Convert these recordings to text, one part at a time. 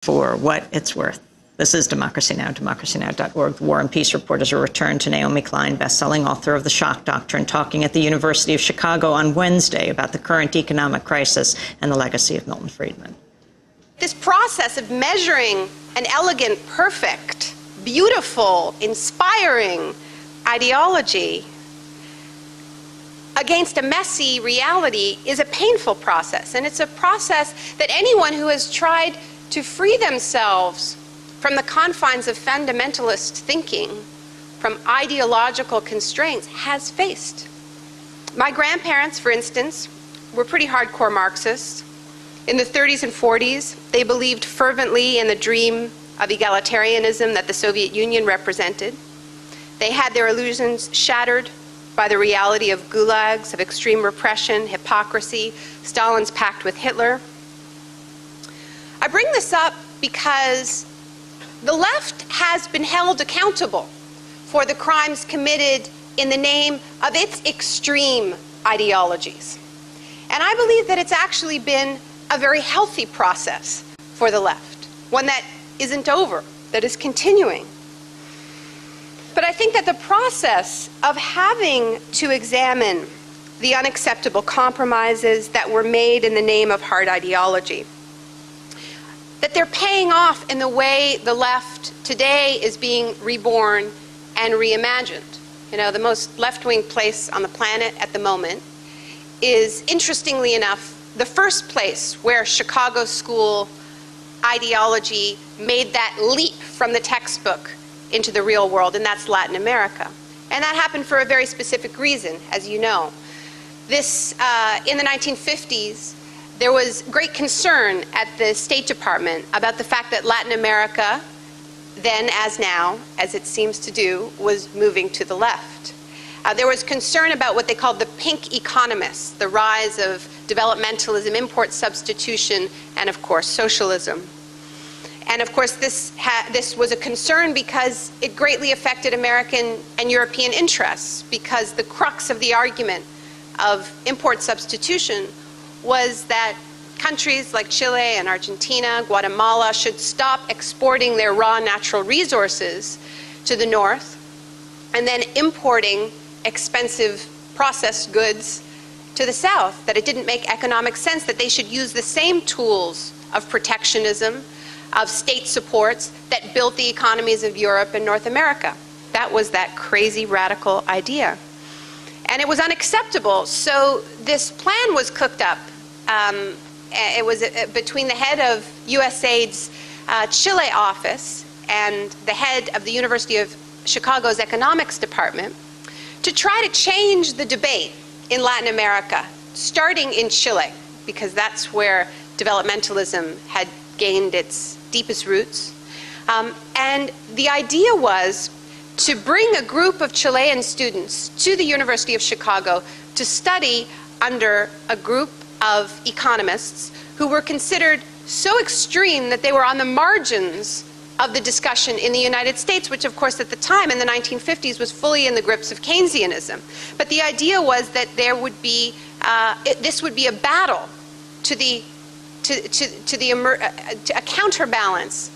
for what it's worth. This is Democracy Now!, democracynow.org. The War and Peace Report is a return to Naomi Klein, best-selling author of The Shock Doctrine, talking at the University of Chicago on Wednesday about the current economic crisis and the legacy of Milton Friedman. This process of measuring an elegant, perfect, beautiful, inspiring ideology against a messy reality is a painful process. And it's a process that anyone who has tried to free themselves from the confines of fundamentalist thinking, from ideological constraints, has faced. My grandparents, for instance, were pretty hardcore Marxists. In the 30s and 40s, they believed fervently in the dream of egalitarianism that the Soviet Union represented. They had their illusions shattered by the reality of gulags, of extreme repression, hypocrisy, Stalin's pact with Hitler. I bring this up because the left has been held accountable for the crimes committed in the name of its extreme ideologies. And I believe that it's actually been a very healthy process for the left, one that isn't over, that is continuing. But I think that the process of having to examine the unacceptable compromises that were made in the name of hard ideology, that they're paying off in the way the left today is being reborn and reimagined. You know, the most left-wing place on the planet at the moment is, interestingly enough, the first place where Chicago school ideology made that leap from the textbook into the real world, and that's Latin America. And that happened for a very specific reason, as you know. This, in the 1950s, there was great concern at the State Department about the fact that Latin America, then as now, as it seems to do, was moving to the left. There was concern about what they called the pink economists, the rise of developmentalism, import substitution, and of course socialism. And of course this was a concern because it greatly affected American and European interests, because the crux of the argument of import substitution was that countries like Chile and Argentina, Guatemala should stop exporting their raw natural resources to the north and then importing expensive processed goods to the south, that it didn't make economic sense, that they should use the same tools of protectionism, of state supports that built the economies of Europe and North America. That was that crazy radical idea. And it was unacceptable, so this plan was cooked up. It was between the head of USAID's Chile office and the head of the University of Chicago's economics department to try to change the debate in Latin America, starting in Chile, because that's where developmentalism had gained its deepest roots. And the idea was to bring a group of Chilean students to the University of Chicago to study under a group of economists who were considered so extreme that they were on the margins of the discussion in the United States, which of course at the time in the 1950s was fully in the grips of Keynesianism. But the idea was that there would be, this would be a battle to a counterbalance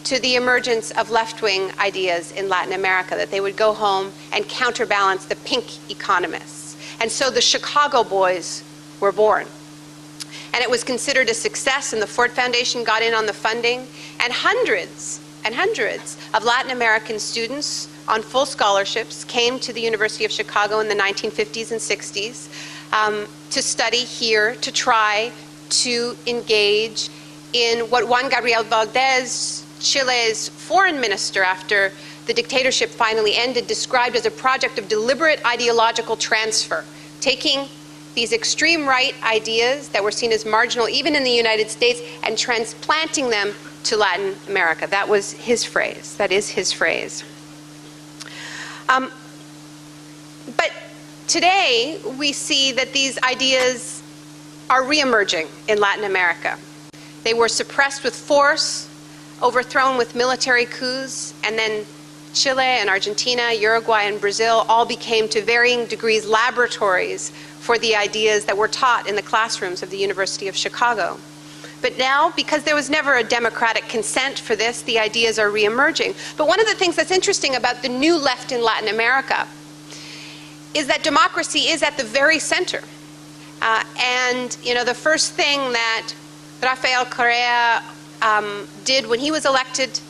to the emergence of left-wing ideas in Latin America, that they would go home and counterbalance the pink economists. And so the Chicago boys were born. And it was considered a success, and the Ford Foundation got in on the funding, and hundreds of Latin American students on full scholarships came to the University of Chicago in the 1950s and 60s to study here, to try to engage in what Juan Gabriel Valdez, Chile's foreign minister after the dictatorship finally ended, described as a project of deliberate ideological transfer, taking these extreme right ideas that were seen as marginal even in the United States and transplanting them to Latin America. That was his phrase. That is his phrase. But today we see that these ideas are reemerging in Latin America. They were suppressed with force, overthrown with military coups, and then Chile and Argentina, Uruguay and Brazil all became to varying degrees laboratories for the ideas that were taught in the classrooms of the University of Chicago. But now, because there was never a democratic consent for this, the ideas are reemerging. But one of the things that's interesting about the new left in Latin America is that democracy is at the very center. And the first thing that Rafael Correa did when he was elected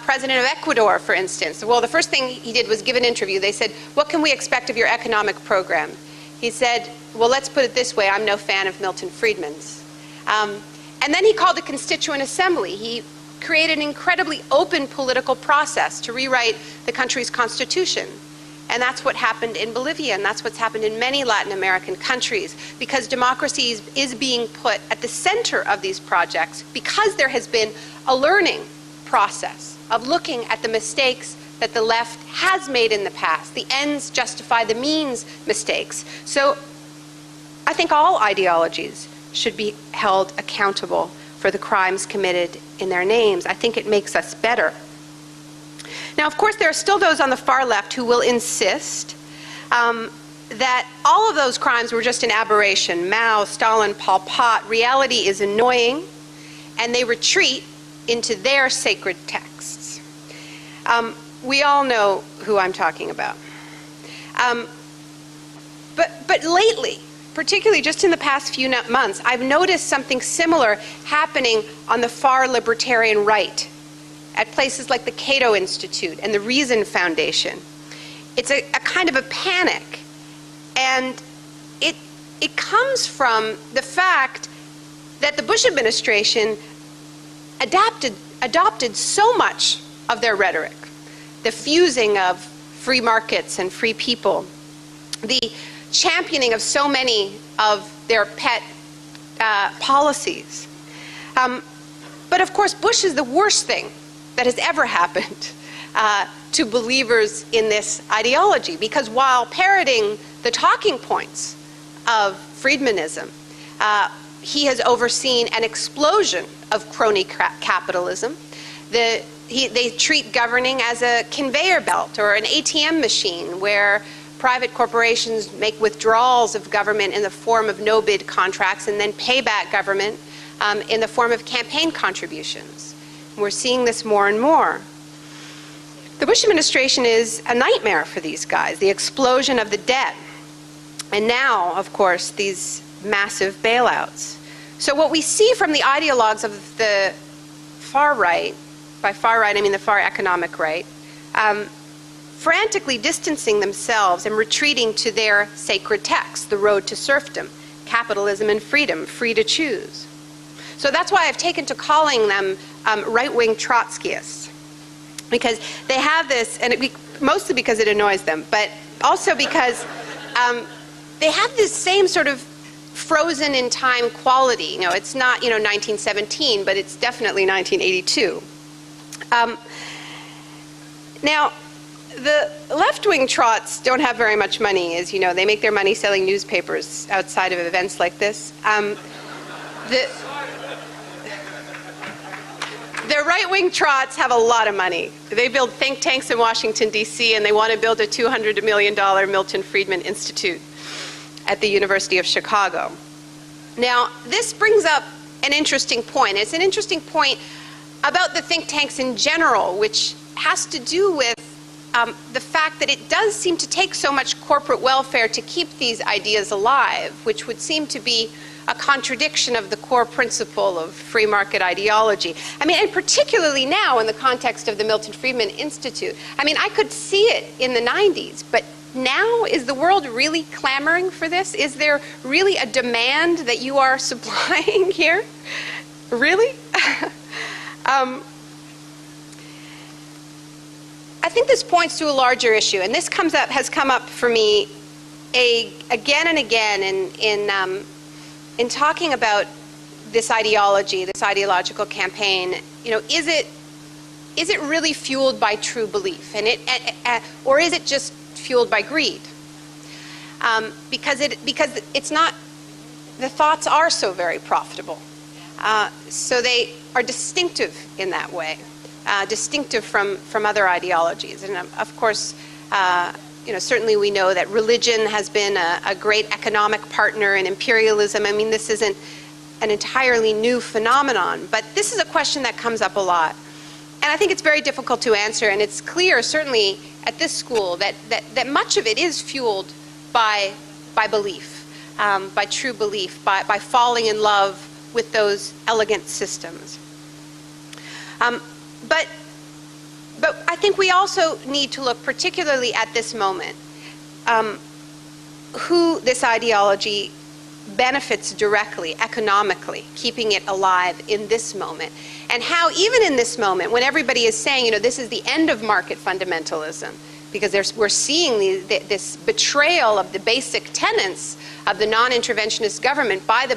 president of Ecuador, for instance, well, the first thing he did was give an interview. They said, "What can we expect of your economic program?" He said, "Well, let's put it this way, I'm no fan of Milton Friedman's." And then he called a constituent assembly. He created an incredibly open political process to rewrite the country's constitution. And that's what happened in Bolivia, and that's what's happened in many Latin American countries, because democracy is being put at the center of these projects, because there has been a learning process of looking at the mistakes that the left has made in the past. The ends justify the means mistakes. So I think all ideologies should be held accountable for the crimes committed in their names. I think it makes us better. Now, of course, there are still those on the far left who will insist that all of those crimes were just an aberration. Mao, Stalin, Pol Pot. Reality is annoying, and they retreat into their sacred texts. We all know who I'm talking about. But lately, particularly just in the past few months, I've noticed something similar happening on the far libertarian right, at places like the Cato Institute and the Reason Foundation. It's a kind of a panic, and it comes from the fact that the Bush administration adopted so much of their rhetoric, the fusing of free markets and free people, the championing of so many of their pet policies. But of course, Bush is the worst thing that has ever happened to believers in this ideology, because while parroting the talking points of Friedmanism, he has overseen an explosion of crony capitalism. They treat governing as a conveyor belt or an ATM machine where private corporations make withdrawals of government in the form of no-bid contracts and then pay back government in the form of campaign contributions. We're seeing this more and more. The Bush administration is a nightmare for these guys, the explosion of the debt. And now, of course, these massive bailouts. So what we see from the ideologues of the far right, by far right I mean the far economic right, frantically distancing themselves and retreating to their sacred text, the road to serfdom, capitalism and freedom, free to choose. So that's why I've taken to calling them right-wing Trotskyists, because they have this, and mostly because it annoys them, but also because they have this same sort of frozen in time quality. It's not 1917, but it's definitely 1982. Now, the left-wing trots don't have very much money, as you know. They make their money selling newspapers outside of events like this. The right-wing trots have a lot of money. They build think tanks in Washington, D.C., and they want to build a $200 million Milton Friedman Institute at the University of Chicago. Now, this brings up an interesting point. It's an interesting point about the think tanks in general, which has to do with the fact that it does seem to take so much corporate welfare to keep these ideas alive, which would seem to be a contradiction of the core principle of free market ideology. And particularly now in the context of the Milton Friedman Institute. I could see it in the 90s, but now, is the world really clamoring for this? Is there really a demand that you are supplying here? Really? I think this points to a larger issue, and this has come up for me again and again in talking about this ideology, this ideological campaign. Is it really fueled by true belief, or is it just fueled by greed? Because it's not. The thoughts are so very profitable, so they are distinctive in that way. Distinctive from other ideologies. And of course, certainly we know that religion has been a great economic partner in imperialism. This isn't an entirely new phenomenon, but this is a question that comes up a lot. And I think it's very difficult to answer, and it's clear, certainly at this school, that much of it is fueled by belief, by true belief, by falling in love with those elegant systems. But I think we also need to look particularly at this moment, who this ideology benefits directly, economically, keeping it alive in this moment, and how even in this moment, when everybody is saying, this is the end of market fundamentalism, because we're seeing this betrayal of the basic tenets of the non-interventionist government by the